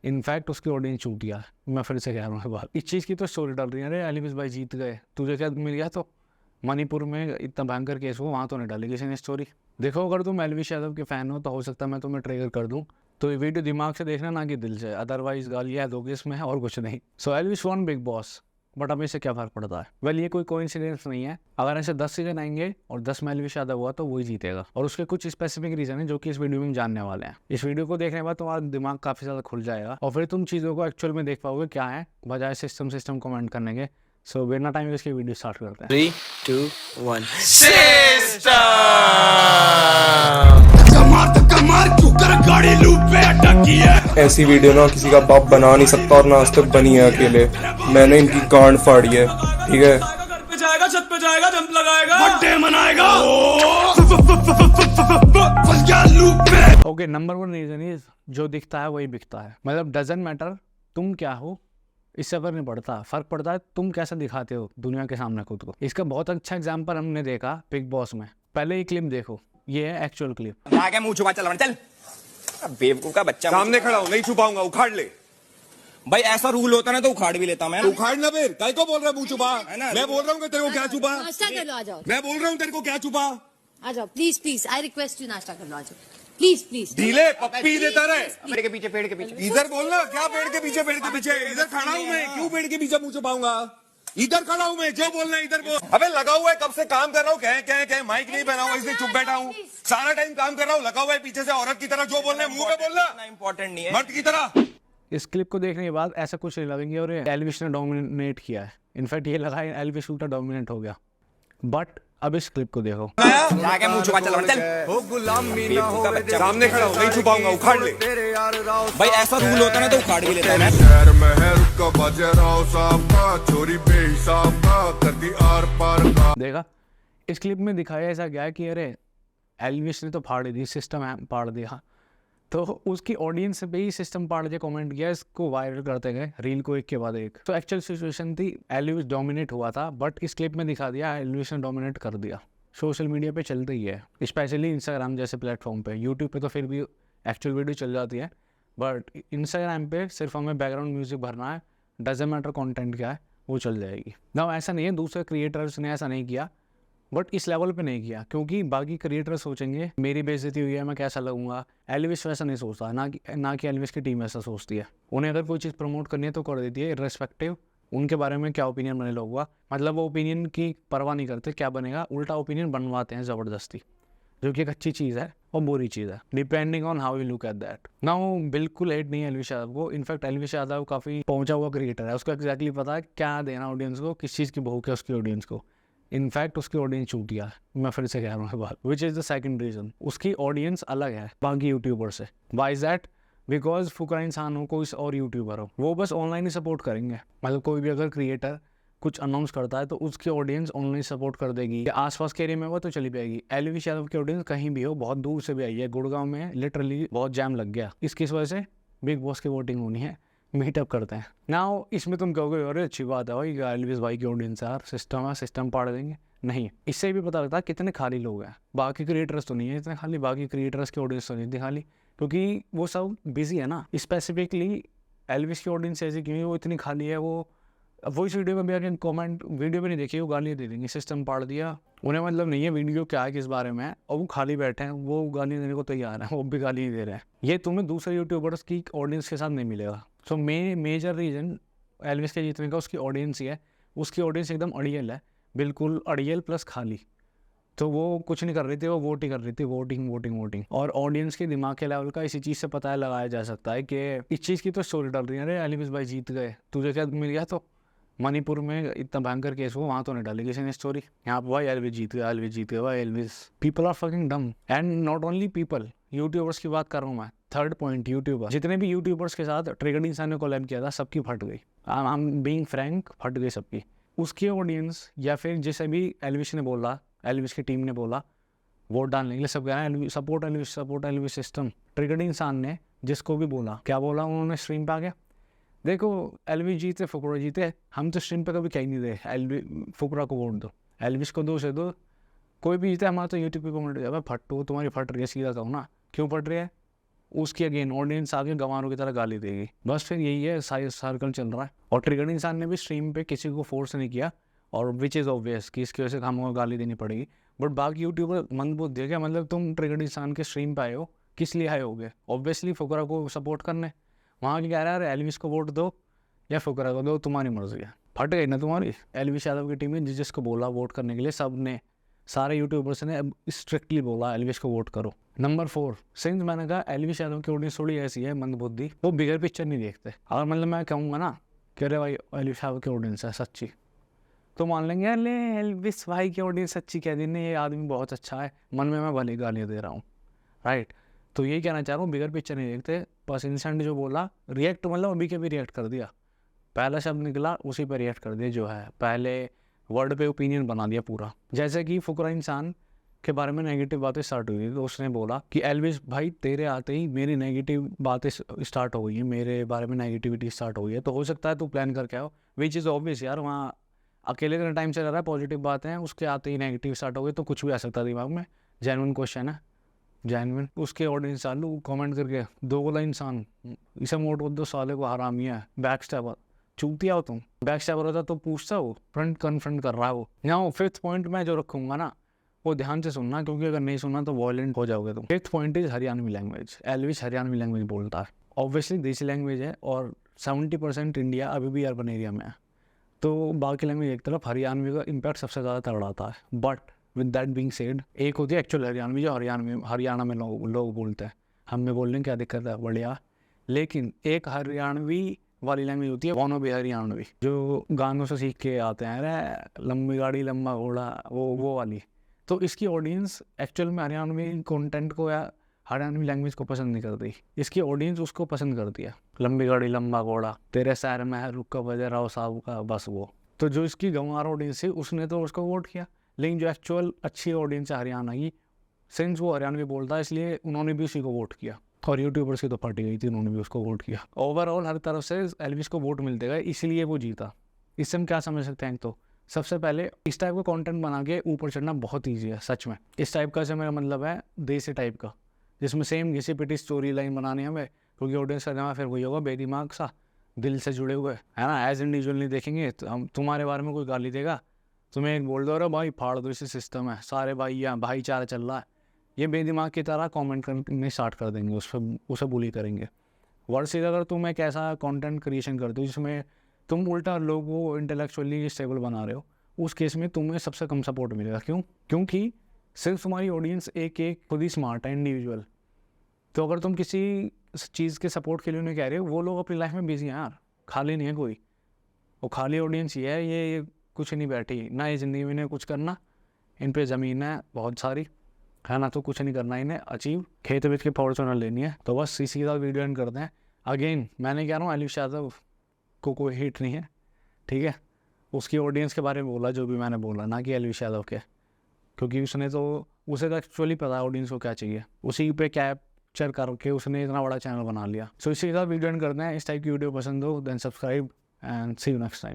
In fact उसकी audience छूट गया। मैं फिर से कह रहा हूँ बात, इस चीज़ की तो स्टोरी डाल रही है, अरे एल्विस भाई जीत गए, तुझे क्या मिल गया? तो मणिपुर में इतना भयंकर केस हुआ, वहाँ तो नहीं डाली किसी ने स्टोरी। देखो, अगर तुम एल्विश यादव के फ़ैन हो तो हो सकता है मैं तुम्हें ट्रिगर कर दूँ, तो ये वीडियो दिमाग से देखना ना कि दिल से, अदरवाइज गालियाँ दोगे इसमें है और कुछ नहीं। So Elvish one Bigg Boss, but हमें से क्या फ़र्क पड़ता है? वेल, ये कोई कोइंसिडेंस नहीं है। अगर ऐसे 10 सीजन आएंगे और 10 में एल्विश यादव हुआ तो वही जीतेगा, और उसके कुछ स्पेसिफिक रीज़न है जो कि इस वीडियो में हम जानने वाले हैं। इस वीडियो को देखने के बाद तुम्हारा दिमाग काफ़ी ज़्यादा खुल जाएगा और फिर तुम चीज़ों को एक्चुअल में देख पाओगे क्या है, बजाय सिस्टम कमेंट करने के। सो बिना टाइम वेस्ट के वीडियो स्टार्ट करते हैं। 3, 2, 1 सिस्टम कमार चुकर गाड़ी लूप पे अटकी है। ऐसी वीडियो ना किसी का बाप बना नहीं सकता और ना आज तक बनी है अकेले। मैंने इनकी गांड फाड़ी है, ठीक है। घर पे जाएगा, छत पे जाएगा, जंप लगाएगा, बर्थडे मनाएगा। फंस गया लूप पे। ओके, नंबर 1 रीज़न इज जो दिखता है वही बिकता है। मतलब डजंट मैटर तुम क्या हो, इससे फर्क नहीं पड़ता। फर्क पड़ता है तुम कैसे दिखाते हो दुनिया के सामने खुद को। इसका बहुत अच्छा एग्जांपल हमने देखा बिग बॉस में। पहले ये क्लिप देखो, ये है एक्चुअल क्लिप। आगे मुंह छुपा चल चल। बेवकूफ का बच्चा सामने खड़ा हूं, नहीं छुपाऊंगा, उखाड़ ले। भाई ऐसा रूल होता ना तो उखाड़ भी लेता मैं। उखाड़ ना फिर, काय को बोल रहा है मुंह छुपा? है ना? मैं बोल रहा हूँ कि तेरे को क्या छुपा? नाश्ता कर लो, आ जाओ। मैं बोल रहा हूँ तेरे को क्या छुपा? आ जाओ please please, I request you, नाश्ता कर लो, आ जाओ प्लीज प्लीज। ढीले पप्पी देता रहे। पेड़ के पीछे इधर बोलना, क्या पेड़ के पीछे? पेड़ के पीछे इधर खड़ा हूँ मैं, क्यों पेड़ के पीछे मुंह छुपाऊंगा? इधर खड़ा हूँ मैं, जो बोलना है इधर बोल। अबे लगा हुआ है, कब से काम कर रहा हूँ, कह माइक नहीं पहना हुआ इसलिए चुप बैठा हूँ। सारा टाइम काम कर रहा हूँ, लगा हुआ है पीछे से औरत की तरह, जो बोलना है मुंह पे बोलना, इंपॉर्टेंट नहीं है। मर्द की तरह। इस क्लिप को देखने के बाद ऐसा कुछ नहीं लगेंगे और एल्विश ने डोमिनेट किया है। इनफैक्ट ये लगा है एल्विश उल्टा डोमिनेट हो गया। बट अब इस क्लिप को देखो, आगे मुंह छुपा चल चल। बेवकूफ का बच्चा। सामने खड़ा हूँ, नहीं छुपाऊंगा, उखाड़ ले। भाई ऐसा रूल होता ना तो उखाड़ भी लेता मैं। शहर महर का बाजीराव साहब का चोरी बेहिसाब का कर दी आर पार का। देखा इस क्लिप में दिखाया ऐसा गया है कि अरे एल्विश ने तो फाड़ दी, सिस्टम है फाड़ दिया, तो उसकी ऑडियंस पे ही सिस्टम पाड़ के कमेंट किया, इसको वायरल करते गए रील को एक के बाद एक। तो एक्चुअल सिचुएशन थी एल्विश डोमिनेट हुआ था, बट इस क्लिप में दिखा दिया एल्विश ने डोमिनेट कर दिया। सोशल मीडिया पे चलते ही है, स्पेशली इंस्टाग्राम जैसे प्लेटफॉर्म पे। यूट्यूब पे तो फिर भी एक्चुअल वीडियो चल जाती है, बट इंस्टाग्राम पे सिर्फ हमें बैकग्राउंड म्यूजिक भरना है, डजंट मैटर कंटेंट क्या है, वो चल जाएगी ना। ऐसा नहीं है दूसरे क्रिएटर्स ने ऐसा नहीं किया, बट इस लेवल पे नहीं किया, क्योंकि बाकी क्रिएटर सोचेंगे मेरी बेइज्जती हुई है, मैं कैसा लगूंगा। एल्विश वैसा नहीं सोचता, ना कि एल्विश की टीम ऐसा सोचती है। उन्हें अगर कोई चीज़ प्रमोट करनी है तो कर देती है, इर्रेस्पेक्टिव उनके बारे में क्या ओपिनियन बने लोगों का। मतलब वो ओपिनियन की परवाह नहीं करते क्या बनेगा, उल्टा ओपिनियन बनवाते हैं ज़बरदस्ती, जो कि एक अच्छी चीज़ है और बुरी चीज़ है, depending on how you look at that. ना वो बिल्कुल हेट नहीं है एल्विश यादव को। इनफैक्ट एल्विश यादव काफ़ी पहुंचा हुआ क्रिएटर है, उसको एक्जैक्टली पता है क्या देना ऑडियंस को, किस चीज़ की भूख है उसकी ऑडियंस को। इनफैक्ट उसकी ऑडियंस छूट गया है, मैं फिर से कह रहा हूँ बात, which is the second reason. उसकी ऑडियंस अलग है बाकी यूट्यूबर से। Why is that? बिकॉज फुकरा इंसान हो, कोई और यूट्यूबर हो, वो बस ऑनलाइन ही सपोर्ट करेंगे। मतलब कोई भी अगर क्रिएटर कुछ अनाउंस करता है तो उसकी ऑडियंस ऑनलाइन सपोर्ट कर देगी। आसपास के एरिया में वो तो चली जाएगी। एल्विश यादव की ऑडियंस कहीं भी हो, बहुत दूर से भी आई है, गुड़गांव में लिटरली बहुत जैम लग गया, इसकी वजह से बिग बॉस की वोटिंग होनी है, मीटअप करते हैं ना। इसमें तुम कहोगे अरे अच्छी बात है भाई, एल्विश भाई की ऑडियंस है यार, सिस्टम है, सिस्टम पाड़ देंगे। नहीं, इससे भी पता लगता है कितने खाली लोग हैं। बाकी क्रिएटर्स तो नहीं है इतने खाली, बाकी क्रिएटर्स की ऑडियंस तो नहीं थी खाली, क्योंकि वो सब बिजी है ना। स्पेसिफिकली एल्विश की ऑडियंस ऐसी क्यों है, वो इतनी खाली है। वो इस वीडियो में भी अगर कमेंट वीडियो में नहीं देखिए, वो गालियाँ दे देंगे, सिस्टम पाड़ दिया। उन्हें मतलब नहीं है वीडियो क्या है, किस बारे में है, और वो खाली बैठे हैं, वो गालियाँ देने को तैयार है, वो भी गाली नहीं दे रहे हैं। ये तुम्हें दूसरे यूट्यूबर्स की ऑडियंस के साथ नहीं मिलेगा। सो मेजर रीज़न एल्विश के जीतने का उसकी ऑडियंस ही है। उसकी ऑडियंस एकदम अड़ियल है, बिल्कुल अड़ियल प्लस खाली। तो वो कुछ नहीं कर रही थी, वो वोट ही कर रही थी, वोटिंग। और ऑडियंस के दिमाग के लेवल का इसी चीज़ से पता लगाया जा सकता है कि इस चीज़ की तो स्टोरी डाल रही है, अरे एल्विश भाई जीत गए, तुझे क्या मिल गया? तो मणिपुर में इतना भयंकर केस हुआ, वहाँ तो नहीं डाली किसी ने स्टोरी। यहाँ पर भाई एल्विश जीत गया भाई एल्विश। पीपल आर फकिंग डम, and not only people, YouTubers की बात कर रहा हूँ मैं। थर्ड पॉइंट, यूट्यूबर, जितने भी यूट्यूबर्स के साथ ट्रिगर्ड इंसान ने कोलैब किया था, सबकी फट गई। आई एम बीइंग फ्रैंक, फट गई सबकी। उसकी ऑडियंस या फिर जैसे भी एल्विश ने बोला, एल्विश की टीम ने बोला वोट डालने के लिए, सब कह रहे हैं सपोर्ट एल्विश सिस्टम। ट्रिगर्ड इंसान ने जिसको भी बोला, क्या बोला उन्होंने स्ट्रीम पे आ गया, देखो एल्विश जीते फुकरा जीते, हम तो स्ट्रीम पे कभी कहीं नहीं दे फुकरा को वोट दो, एल्विश को दो से दो, कोई भी जीते हमारा तो यूट्यूब पे कमेंट फट तो तुम्हारी फट रही है, सीधा कहो ना, क्यों फट रही है? उसकी अगेन ऑडियंस आके गंवारों की तरह गाली देगी। बस फिर यही है, सर्कल चल रहा है। और ट्रिगर्ड इंसान ने भी स्ट्रीम पे किसी को फोर्स नहीं किया, और विच इज़ ऑब्वियस कि इसकी वजह से हमको गाली देनी पड़ेगी। बट बाकी यूट्यूबर मंदबुद्धि है क्या? मतलब तुम ट्रिगर्ड इंसान के स्ट्रीम पे आए हो, किस लिए आए होगे? ऑब्वियसली फुकरा को सपोर्ट करने। वहाँ की कह रहा है एल्विस को वोट दो या फुकरा को दो, तुम्हारी मर्जी है। फट गई ना तुम्हारी। एल्विस यादव की टीम ने जिसको बोला वोट करने के लिए, सब ने, सारे यूट्यूबर्स ने अब स्ट्रिक्टली बोला एल्विस को वोट करो। नंबर 4, सिंस मैंने कहा एल्विस यादव की ऑडियंस थोड़ी ऐसी है मंदबुद्धि, वो बिगर पिक्चर नहीं देखते। अगर मतलब मैं कहूँगा ना कि अरे भाई एल्विस यादव की ऑडियंस है सच्ची, तो मान लेंगे अरे एल्विस भाई की ऑडियंस अच्छी कह दी नहीं, ये आदमी बहुत अच्छा है, मन में मैं भले गालियाँ दे रहा हूँ, राइट। तो यही कहना चाह रहा हूँ, बिगर पिक्चर नहीं देखते। बस इंस्टेंट जो बोला रिएक्ट, मतलब अभी के भी रिएक्ट कर दिया, पहला शब्द निकला उसी पर रिएक्ट कर दिया, जो है पहले वर्ड पे ओपिनियन बना दिया पूरा। जैसे कि फुकरा इंसान के बारे में नेगेटिव बातें स्टार्ट हुई थी, तो उसने बोला कि एल्विस भाई तेरे आते ही मेरी नेगेटिव बातें स्टार्ट हो गई हैं, मेरे बारे में नेगेटिविटी स्टार्ट हो गई है, तो हो सकता है तू प्लान करके आओ। विच इज़ ऑब्वियस यार, वहाँ अकेले का टाइम चल रहा है, पॉजिटिव बातें हैं, उसके आते ही नेगेटिव स्टार्ट हो गई, तो कुछ भी आ सकता है दिमाग में। जेन्युइन क्वेश्चन है, जेन्युइन। उसके ऑडियंस चालू कमेंट करके दोगला इंसान, इसे मोट बोल दो, साले को हरामी है, बैक स्टैबर, चूतिया हो तुम। बैक स्टैबर होता तो पूछता हो, फ्रंट कन्फ्रंट कर रहा है वो। यहाँ 5th पॉइंट मैं जो रखूँगा ना, वो ध्यान से सुनना, क्योंकि अगर नहीं सुनना तो वॉयलेंट हो जाओगे तुम। 5th point is Haryanvi language. Elvis Haryanvi language बोलता है, ऑब्वियसली देसी लैंग्वेज है, और 70% इंडिया अभी भी अर्बन एरिया में है, तो बाकी लैंग्वेज एक तरफ, हरियाणवी का इम्पैक्ट सबसे ज़्यादा तगड़ाता है। But with that being said, एक होती है एक्चुअल हरियाणवी, जो हरियाणा में लोग बोलते हैं, हम में बोलने क्या दिक्कत है, बढ़िया। लेकिन एक हरियाणवी वाली लैंग्वेज होती है वानो भी हरियाणवी, जो गानों से सीख के आते हैं, अरे लंबी गाड़ी लंबा घोड़ा, वो वाली। तो इसकी ऑडियंस एक्चुअल में हरियाणवी कंटेंट को या हरियाणवी लैंग्वेज को पसंद नहीं करती, इसकी ऑडियंस उसको पसंद करती है। लंबी गाड़ी लंबा घोड़ा, तेरे सैर में है रुका बजे राव साहब का, बस वो। तो जो इसकी गंवार ऑडियंस है उसने तो उसको वोट किया, लेकिन जो एक्चुअल अच्छी ऑडियंस है हरियाणा की, सिंस वो हरियाणवी बोलता है, इसलिए उन्होंने भी उसी को वोट किया। और यूट्यूबर्स की तो पार्टी गई थी, उन्होंने भी उसको वोट किया। ओवरऑल हर तरफ से एल्विस को वोट मिलते गए, इसलिए वो जीता। इससे हम क्या समझ सकते हैं? तो सबसे पहले इस टाइप का कंटेंट बना के ऊपर चढ़ना बहुत ईजी है, सच में। इस टाइप का से मेरा मतलब है देसी टाइप का, जिसमें सेम घिसी पिटी स्टोरी लाइन बनानी है हमें, क्योंकि ऑडियंस का दिमाग फिर वही होगा, बेदिमाग सा, दिल से जुड़े हुए, है ना। एज इंडिविजुअल नहीं देखेंगे, तो हम तुम्हारे बारे में कोई गाली देगा, तुम्हें एक बोल दो रहे भाई फाड़ दो, इसी सिस्टम है, सारे भाई यहाँ भाईचारा चल रहा है, ये बेदिमाग की तरह कमेंट करने स्टार्ट कर देंगे, उसे बुली करेंगे। वर्सेस अगर तुम एक ऐसा कंटेंट क्रिएशन करते हो जिसमें तुम उल्टा लोगों को इंटेलेक्चुअली स्टेबल बना रहे हो, उस केस में तुम्हें सबसे कम सपोर्ट मिलेगा। क्यों? क्योंकि सिर्फ तुम्हारी ऑडियंस एक खुद ही स्मार्ट है, इंडिविजुअल। तो अगर तुम किसी चीज़ के सपोर्ट के लिए उन्हें कह रहे हो, वो लोग अपनी लाइफ में बिजी हैं यार, खाली नहीं है कोई, वो खाली ऑडियंस ही है, ये कुछ नहीं बैठी ना, ये ज़िंदगी में इन्हें कुछ करना, इन पे ज़मीन है बहुत सारी, है ना, तो कुछ नहीं करना इन्हें अचीव, खेत बेच के फॉर्चूनर लेनी है। तो बस इसी के साथ वीडियो एंड करते हैं। अगेन मैंने कह रहा हूँ एल्विस यादव को कोई हिट नहीं है, ठीक है, उसकी ऑडियंस के बारे में बोला जो भी मैंने बोला, ना कि एल्विस यादव के, क्योंकि उसने तो उसे तो एक्चुअली पता है ऑडियंस को क्या चाहिए, उसी पे कैप्चर करके उसने इतना बड़ा चैनल बना लिया। सो इसी के साथ वीडियो एंड करते हैं। इस टाइप की वीडियो पसंद हो then subscribe and see you next time.